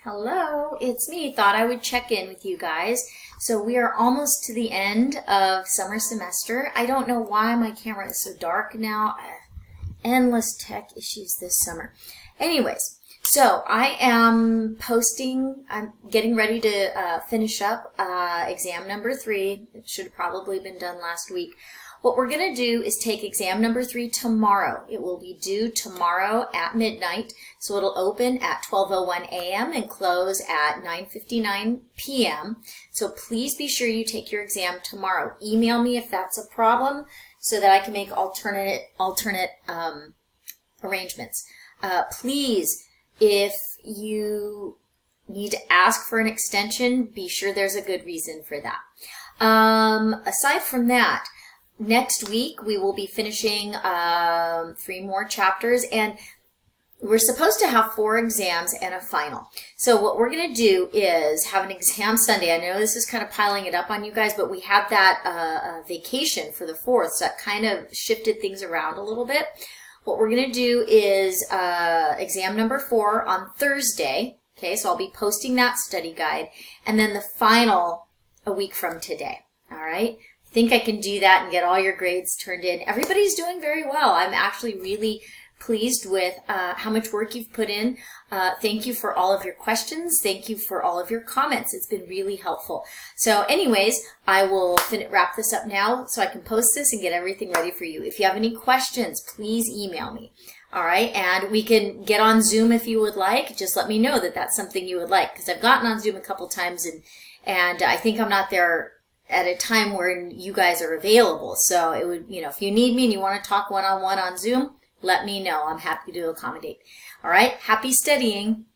Hello, it's me. Thought I would check in with you guys. So we are almost to the end of summer semester. I don't know why my camera is so dark now. Endless tech issues this summer. Anyways, so I am I'm getting ready to finish up exam number 3. It should have probably been done last week. What we're going to do is take exam number 3 tomorrow. It will be due tomorrow at midnight. So it'll open at 12:01 a.m. and close at 9:59 p.m. So please be sure you take your exam tomorrow. Email me if that's a problem so that I can make alternate arrangements. Please, if you need to ask for an extension, be sure there's a good reason for that. Aside from that, next week we will be finishing 3 more chapters, and we're supposed to have 4 exams and a final. So what we're going to do is have an exam Sunday. I know this is kind of piling it up on you guys, but we had that vacation for the 4th, so that kind of shifted things around a little bit. What we're going to do is exam number 4 on Thursday. Okay, so I'll be posting that study guide, and then the final a week from today. All right. I think I can do that and get all your grades turned in. Everybody's doing very well. I'm actually really pleased with how much work you've put in. Thank you for all of your questions. Thank you for all of your comments. It's been really helpful. So anyways, I will wrap this up now so I can post this and get everything ready for you. If you have any questions, please email me. All right, and we can get on Zoom if you would like. Just let me know that that's something you would like, because I've gotten on Zoom a couple times and I think I'm not there at a time where you guys are available. So it would, if you need me and you want to talk one-on-one on Zoom, let me know. I'm happy to accommodate. All right, happy studying.